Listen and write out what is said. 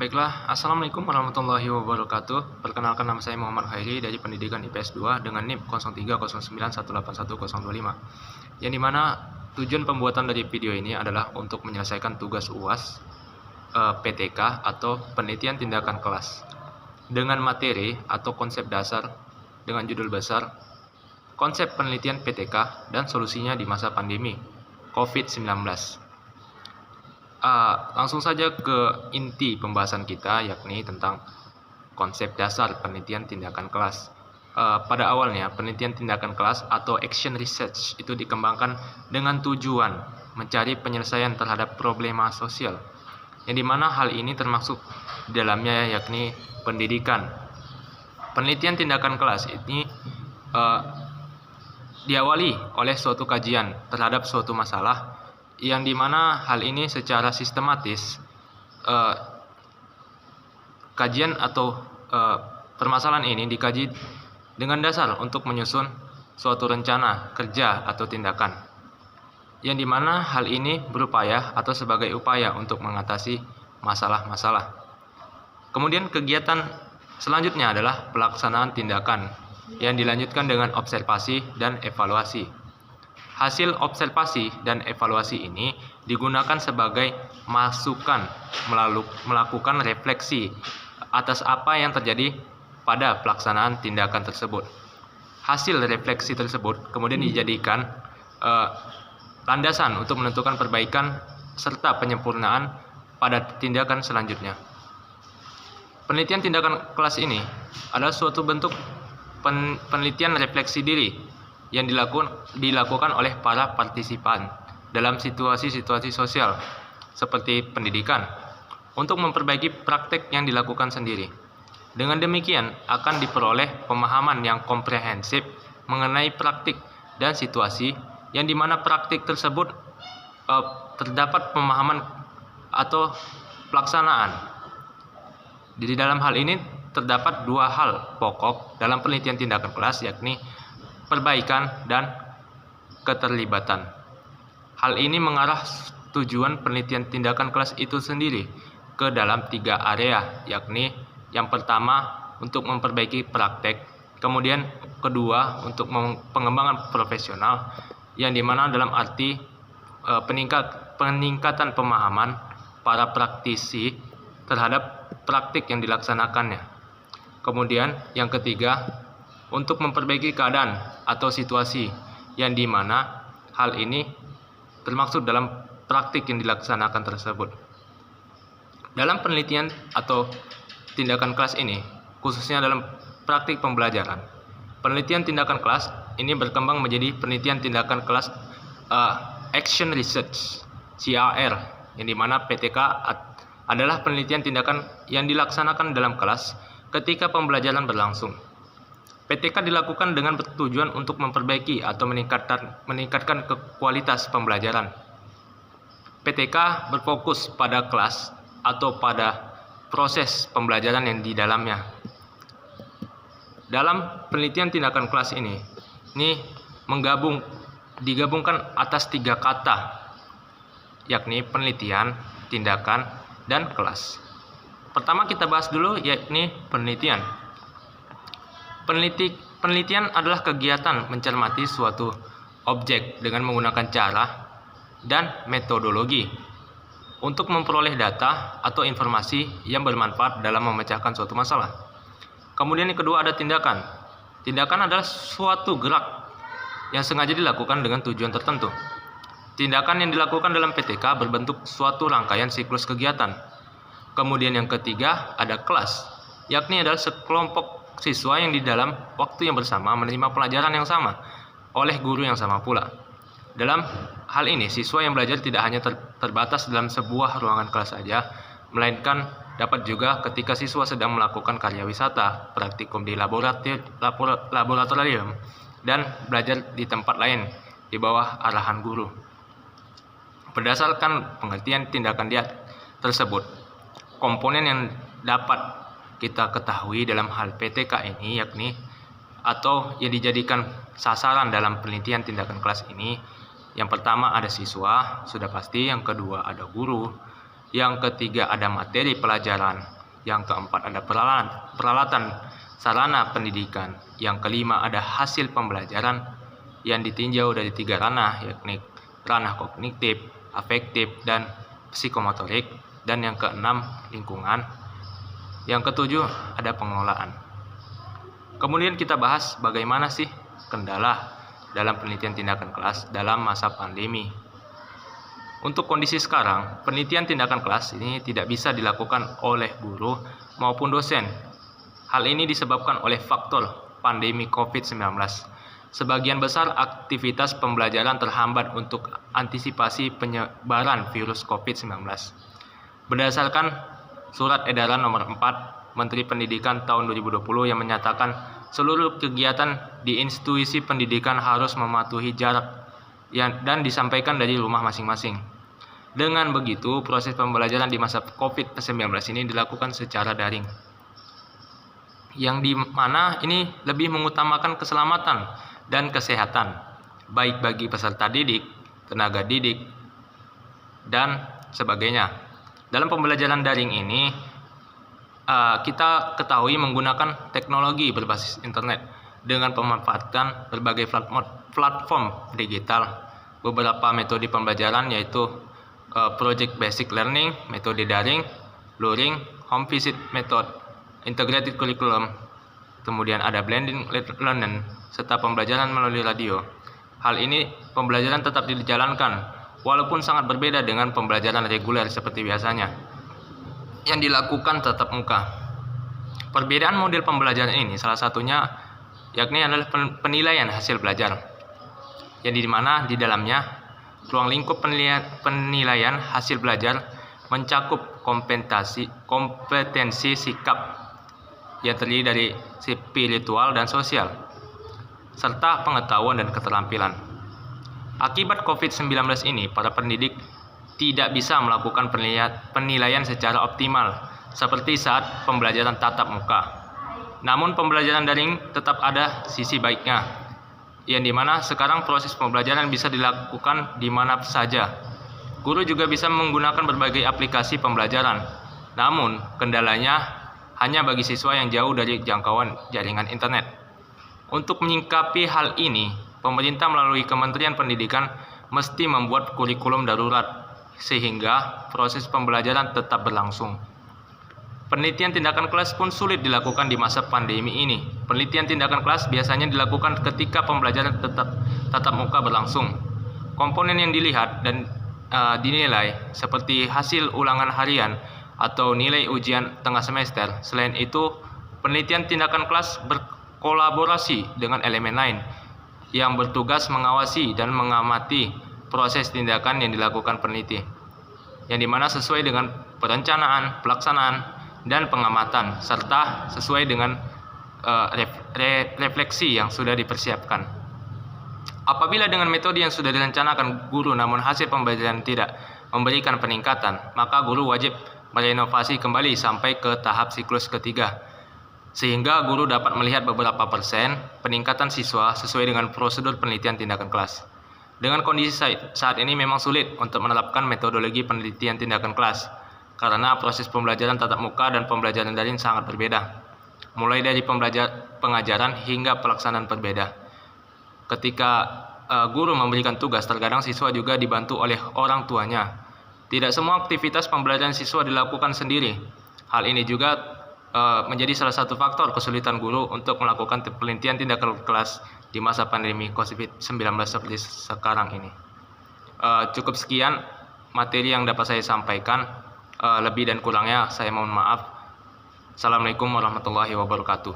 Baiklah, Assalamualaikum warahmatullahi wabarakatuh. Perkenalkan, nama saya Muhammad Khairi dari Pendidikan IPS 2 dengan NIM 0309181025. Yang dimana tujuan pembuatan dari video ini adalah untuk menyelesaikan tugas UAS PTK atau Penelitian Tindakan Kelas dengan materi atau konsep dasar dengan judul besar Konsep Penelitian PTK dan Solusinya di Masa Pandemi COVID-19. Langsung saja ke inti pembahasan kita, yakni tentang konsep dasar penelitian tindakan kelas. Pada awalnya, penelitian tindakan kelas atau action research itu dikembangkan dengan tujuan mencari penyelesaian terhadap problema sosial, yang dimana hal ini termasuk di dalamnya yakni pendidikan. Penelitian tindakan kelas ini diawali oleh suatu kajian terhadap suatu masalah, yang dimana hal ini secara sistematis kajian atau permasalahan ini dikaji dengan dasar untuk menyusun suatu rencana kerja atau tindakan, yang dimana hal ini berupaya atau sebagai upaya untuk mengatasi masalah-masalah. Kemudian kegiatan selanjutnya adalah pelaksanaan tindakan yang dilanjutkan dengan observasi dan evaluasi. Hasil observasi dan evaluasi ini digunakan sebagai masukan melakukan refleksi atas apa yang terjadi pada pelaksanaan tindakan tersebut. Hasil refleksi tersebut kemudian dijadikan landasan untuk menentukan perbaikan serta penyempurnaan pada tindakan selanjutnya. Penelitian tindakan kelas ini adalah suatu bentuk penelitian refleksi diri yang dilakukan oleh para partisipan dalam situasi-situasi sosial seperti pendidikan untuk memperbaiki praktek yang dilakukan sendiri. Dengan demikian akan diperoleh pemahaman yang komprehensif mengenai praktik dan situasi, yang dimana praktik tersebut terdapat pemahaman atau pelaksanaan. Di dalam hal ini terdapat dua hal pokok dalam penelitian tindakan kelas, yakni perbaikan dan keterlibatan. Hal ini mengarah tujuan penelitian tindakan kelas itu sendiri ke dalam tiga area, yakni yang pertama untuk memperbaiki praktek, kemudian kedua untuk pengembangan profesional, yang dimana dalam arti peningkatan pemahaman para praktisi terhadap praktik yang dilaksanakannya. Kemudian yang ketiga untuk memperbaiki keadaan atau situasi, yang dimana hal ini termaksud dalam praktik yang dilaksanakan tersebut. Dalam penelitian atau tindakan kelas ini, khususnya dalam praktik pembelajaran, penelitian tindakan kelas ini berkembang menjadi penelitian tindakan kelas action research (CRR), yang dimana PTK adalah penelitian tindakan yang dilaksanakan dalam kelas ketika pembelajaran berlangsung. PTK dilakukan dengan bertujuan untuk memperbaiki atau meningkatkan kualitas pembelajaran. PTK berfokus pada kelas atau pada proses pembelajaran yang di dalamnya. Dalam penelitian tindakan kelas ini digabungkan atas tiga kata, yakni penelitian, tindakan, dan kelas. Pertama kita bahas dulu yakni penelitian. Penelitian adalah kegiatan mencermati suatu objek dengan menggunakan cara dan metodologi untuk memperoleh data atau informasi yang bermanfaat dalam memecahkan suatu masalah. Kemudian yang kedua ada tindakan. Tindakan adalah suatu gerak yang sengaja dilakukan dengan tujuan tertentu. Tindakan yang dilakukan dalam PTK berbentuk suatu rangkaian siklus kegiatan. Kemudian yang ketiga ada kelas, yakni adalah sekelompok siswa yang di dalam waktu yang bersama menerima pelajaran yang sama oleh guru yang sama pula. Dalam hal ini, siswa yang belajar tidak hanya terbatas dalam sebuah ruangan kelas saja, melainkan dapat juga ketika siswa sedang melakukan karya wisata, praktikum di laboratorium, dan belajar di tempat lain di bawah arahan guru. Berdasarkan pengertian tindakan dia tersebut, komponen yang dapat kita ketahui dalam hal PTK ini yakni atau yang dijadikan sasaran dalam penelitian tindakan kelas ini, yang pertama ada siswa, sudah pasti, yang kedua ada guru, yang ketiga ada materi pelajaran, Yang keempat ada peralatan sarana pendidikan. Yang kelima ada hasil pembelajaran yang ditinjau dari 3 ranah, yakni ranah kognitif, afektif, dan psikomotorik. Dan yang keenam lingkungan. Yang ketujuh ada pengelolaan. Kemudian kita bahas bagaimana sih kendala dalam penelitian tindakan kelas dalam masa pandemi. Untuk kondisi sekarang, penelitian tindakan kelas ini tidak bisa dilakukan oleh guru maupun dosen. Hal ini disebabkan oleh faktor pandemi COVID-19. Sebagian besar aktivitas pembelajaran terhambat untuk antisipasi penyebaran virus COVID-19. Berdasarkan Surat Edaran Nomor 4 Menteri Pendidikan tahun 2020 yang menyatakan seluruh kegiatan di institusi pendidikan harus mematuhi jarak dan disampaikan dari rumah masing-masing. Dengan begitu, proses pembelajaran di masa COVID-19 ini dilakukan secara daring, yang dimana ini lebih mengutamakan keselamatan dan kesehatan, baik bagi peserta didik, tenaga didik, dan sebagainya. Dalam pembelajaran daring ini, kita ketahui menggunakan teknologi berbasis internet dengan memanfaatkan berbagai platform digital. Beberapa metode pembelajaran yaitu Project Basic Learning, metode daring, luring, home visit method, integrated curriculum, kemudian ada blended learning, serta pembelajaran melalui radio. Hal ini pembelajaran tetap dijalankan walaupun sangat berbeda dengan pembelajaran reguler seperti biasanya yang dilakukan tatap muka. Perbedaan model pembelajaran ini salah satunya yakni adalah penilaian hasil belajar, yang dimana di dalamnya ruang lingkup penilaian hasil belajar mencakup kompetensi sikap yang terdiri dari spiritual dan sosial, serta pengetahuan dan keterampilan. Akibat COVID-19 ini, para pendidik tidak bisa melakukan penilaian secara optimal seperti saat pembelajaran tatap muka. Namun pembelajaran daring tetap ada sisi baiknya, yang dimana sekarang proses pembelajaran bisa dilakukan di mana saja. Guru juga bisa menggunakan berbagai aplikasi pembelajaran. Namun kendalanya hanya bagi siswa yang jauh dari jangkauan jaringan internet. Untuk menyikapi hal ini, pemerintah melalui Kementerian Pendidikan mesti membuat kurikulum darurat sehingga proses pembelajaran tetap berlangsung. Penelitian tindakan kelas pun sulit dilakukan di masa pandemi ini. Penelitian tindakan kelas biasanya dilakukan ketika pembelajaran tatap muka berlangsung. Komponen yang dilihat dan dinilai seperti hasil ulangan harian atau nilai ujian tengah semester. Selain itu, penelitian tindakan kelas berkolaborasi dengan elemen lain yang bertugas mengawasi dan mengamati proses tindakan yang dilakukan peneliti, yang dimana sesuai dengan perencanaan, pelaksanaan, dan pengamatan, serta sesuai dengan refleksi yang sudah dipersiapkan. Apabila dengan metode yang sudah direncanakan guru namun hasil pembelajaran tidak memberikan peningkatan, maka guru wajib merenovasi kembali sampai ke tahap siklus ketiga, sehingga guru dapat melihat beberapa persen peningkatan siswa sesuai dengan prosedur penelitian tindakan kelas. Dengan kondisi saat ini memang sulit untuk menerapkan metodologi penelitian tindakan kelas, karena proses pembelajaran tatap muka dan pembelajaran daring sangat berbeda, mulai dari pengajaran hingga pelaksanaan berbeda. Ketika guru memberikan tugas, terkadang siswa juga dibantu oleh orang tuanya. Tidak semua aktivitas pembelajaran siswa dilakukan sendiri. Hal ini juga menjadi salah satu faktor kesulitan guru untuk melakukan penelitian tindakan kelas di masa pandemi COVID-19 seperti sekarang ini. Cukup sekian materi yang dapat saya sampaikan. Lebih dan kurangnya saya mohon maaf. Assalamualaikum warahmatullahi wabarakatuh.